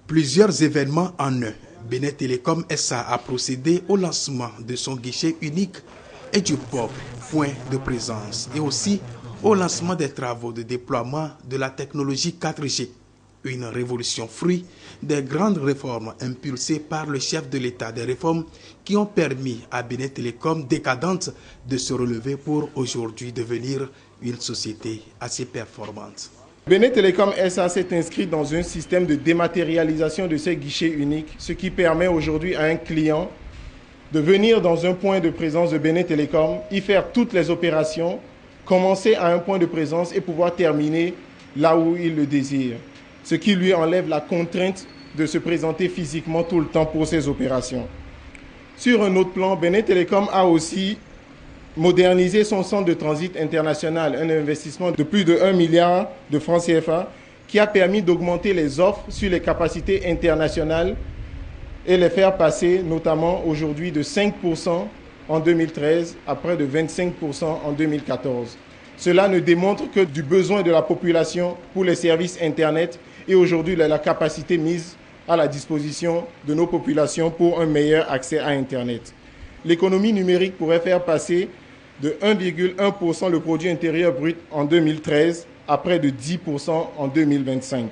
Plusieurs événements en un. Bénin Télécom SA a procédé au lancement de son guichet unique et du POP, point de présence, et aussi au lancement des travaux de déploiement de la technologie 4G. Une révolution fruit des grandes réformes impulsées par le chef de l'État, des réformes qui ont permis à Bénin Télécom décadente de se relever pour aujourd'hui devenir une société assez performante. Bénin Télécom SA s'est inscrit dans un système de dématérialisation de ses guichets uniques, ce qui permet aujourd'hui à un client de venir dans un point de présence de Bénin Télécom, y faire toutes les opérations, commencer à un point de présence et pouvoir terminer là où il le désire. Ce qui lui enlève la contrainte de se présenter physiquement tout le temps pour ses opérations. Sur un autre plan, Bénin Télécom a aussi modernisé son centre de transit international, un investissement de plus de 1 milliard de francs CFA qui a permis d'augmenter les offres sur les capacités internationales et les faire passer notamment aujourd'hui de 5% en 2013 à près de 25% en 2014. Cela ne démontre que du besoin de la population pour les services Internet et aujourd'hui la capacité mise à la disposition de nos populations pour un meilleur accès à Internet. L'économie numérique pourrait faire passer de 1,1% le produit intérieur brut en 2013 à près de 10% en 2025.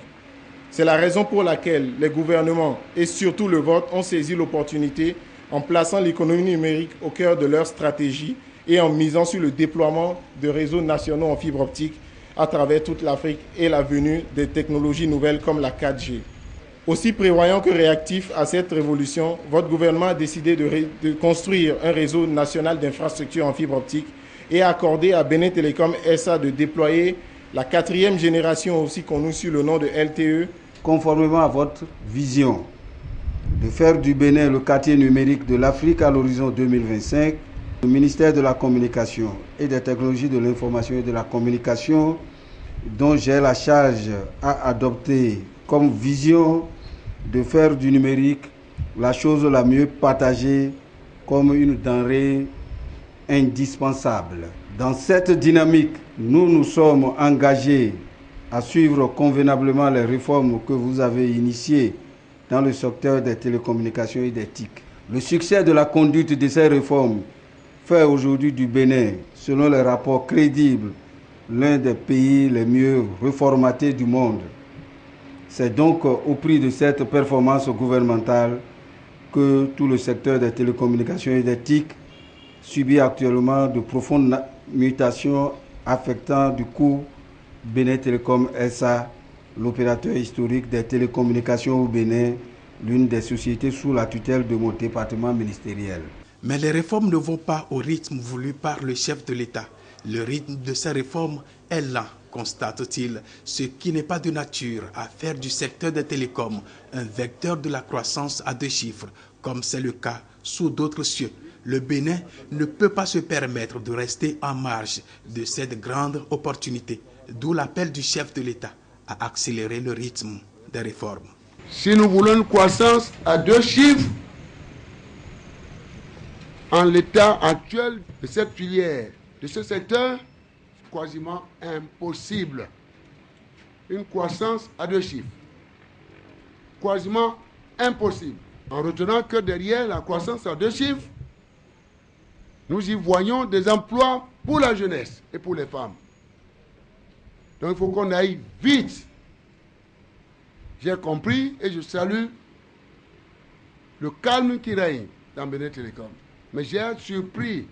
C'est la raison pour laquelle les gouvernements et surtout le vôtre ont saisi l'opportunité en plaçant l'économie numérique au cœur de leur stratégie et en misant sur le déploiement de réseaux nationaux en fibre optique à travers toute l'Afrique et la venue des technologies nouvelles comme la 4G. Aussi prévoyant que réactif à cette révolution, votre gouvernement a décidé de construire un réseau national d'infrastructures en fibre optique et a accordé à Bénin Télécom SA de déployer la 4e génération aussi connue sous le nom de LTE. Conformément à votre vision de faire du Bénin le quartier numérique de l'Afrique à l'horizon 2025, le ministère de la Communication et des Technologies de l'Information et de la Communication, dont j'ai la charge, a adopté comme vision de faire du numérique la chose la mieux partagée comme une denrée indispensable. Dans cette dynamique, nous nous sommes engagés à suivre convenablement les réformes que vous avez initiées dans le secteur des télécommunications et des TIC. Le succès de la conduite de ces réformes fait aujourd'hui du Bénin, selon les rapports crédibles, l'un des pays les mieux reformatés du monde. C'est donc au prix de cette performance gouvernementale que tout le secteur des télécommunications et des TIC subit actuellement de profondes mutations affectant du coup Bénin Télécom SA, l'opérateur historique des télécommunications au Bénin, l'une des sociétés sous la tutelle de mon département ministériel. Mais les réformes ne vont pas au rythme voulu par le chef de l'État. Le rythme de ces réformes est lent, constate-t-il, ce qui n'est pas de nature à faire du secteur des télécoms un vecteur de la croissance à 2 chiffres, comme c'est le cas sous d'autres cieux. Le Bénin ne peut pas se permettre de rester en marge de cette grande opportunité, d'où l'appel du chef de l'État à accélérer le rythme des réformes. Si nous voulons une croissance à 2 chiffres, en l'état actuel de cette filière, de ce secteur, c'est quasiment impossible. Une croissance à 2 chiffres. Quasiment impossible. En retenant que derrière la croissance à 2 chiffres, nous y voyons des emplois pour la jeunesse et pour les femmes. Donc il faut qu'on aille vite. J'ai compris et je salue le calme qui règne dans Bénin Télécom. Mais j'ai surpris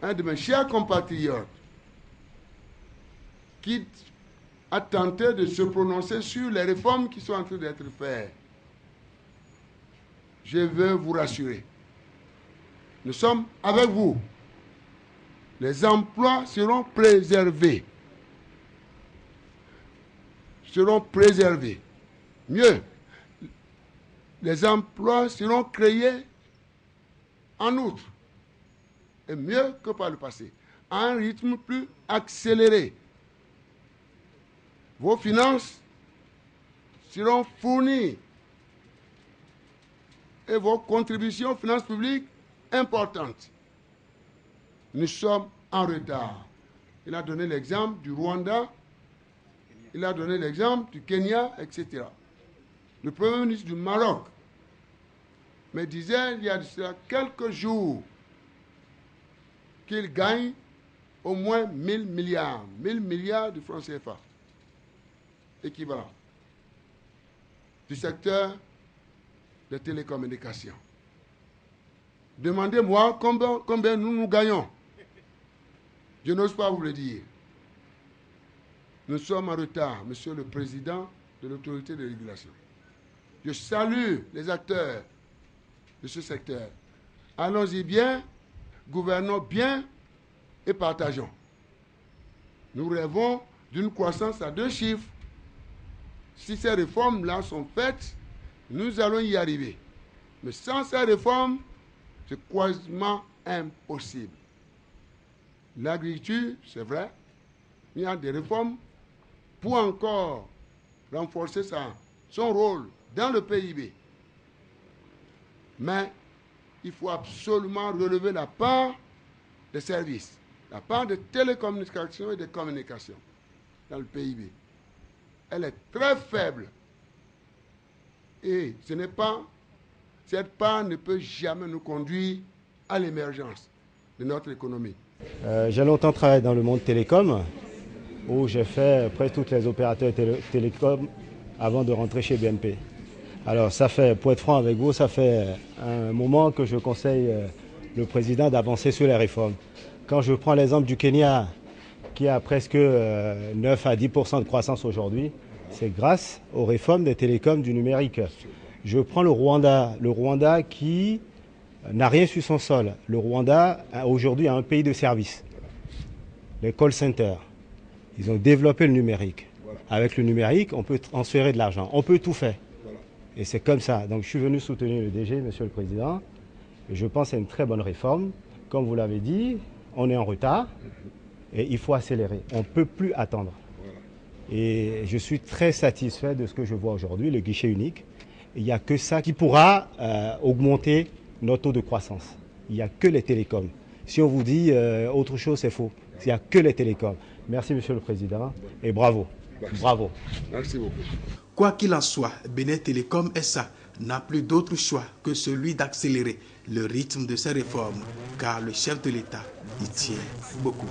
un de mes chers compatriotes qui a tenté de se prononcer sur les réformes qui sont en train d'être faites. Je veux vous rassurer. Nous sommes avec vous. Les emplois seront préservés. Mieux, les emplois seront créés en outre, et mieux que par le passé, à un rythme plus accéléré. Vos finances seront fournies et vos contributions aux finances publiques importantes. Nous sommes en retard. Il a donné l'exemple du Rwanda, il a donné l'exemple du Kenya, etc. Le Premier ministre du Maroc me disait il y a quelques jours qu'il gagne au moins 1000 milliards de francs CFA équivalent du secteur des télécommunications. Demandez-moi combien nous gagnons. Je n'ose pas vous le dire. Nous sommes en retard, Monsieur le Président de l'autorité de régulation. Je salue les acteurs de ce secteur. Allons-y bien, gouvernons bien et partageons. Nous rêvons d'une croissance à 2 chiffres. Si ces réformes-là sont faites, nous allons y arriver. Mais sans ces réformes, c'est quasiment impossible. L'agriculture, c'est vrai, il y a des réformes pour encore renforcer son rôle dans le PIB. Mais il faut absolument relever la part des services, la part des télécommunications et des communications dans le PIB. Elle est très faible. Et cette part ne peut jamais nous conduire à l'émergence de notre économie. J'ai longtemps travaillé dans le monde télécom, où j'ai fait presque tous les opérateurs télécom avant de rentrer chez BNP. Alors ça fait, pour être franc avec vous, ça fait un moment que je conseille le président d'avancer sur les réformes. Quand je prends l'exemple du Kenya, qui a presque 9 à 10% de croissance aujourd'hui, c'est grâce aux réformes des télécoms du numérique. Je prends le Rwanda qui n'a rien sur son sol. Le Rwanda, aujourd'hui, est un pays de services. Les call centers, ils ont développé le numérique. Avec le numérique, on peut transférer de l'argent. On peut tout faire. Et c'est comme ça. Donc je suis venu soutenir le DG, Monsieur le Président. Et je pense que c'est une très bonne réforme. Comme vous l'avez dit, on est en retard et il faut accélérer. On ne peut plus attendre. Et je suis très satisfait de ce que je vois aujourd'hui, le guichet unique. Il n'y a que ça qui pourra augmenter notre taux de croissance. Il n'y a que les télécoms. Si on vous dit autre chose, c'est faux. Il n'y a que les télécoms. Merci, Monsieur le Président, et bravo. Merci. Bravo. Merci beaucoup. Quoi qu'il en soit, Benin Telecom SA n'a plus d'autre choix que celui d'accélérer le rythme de ces réformes, car le chef de l'État y tient beaucoup.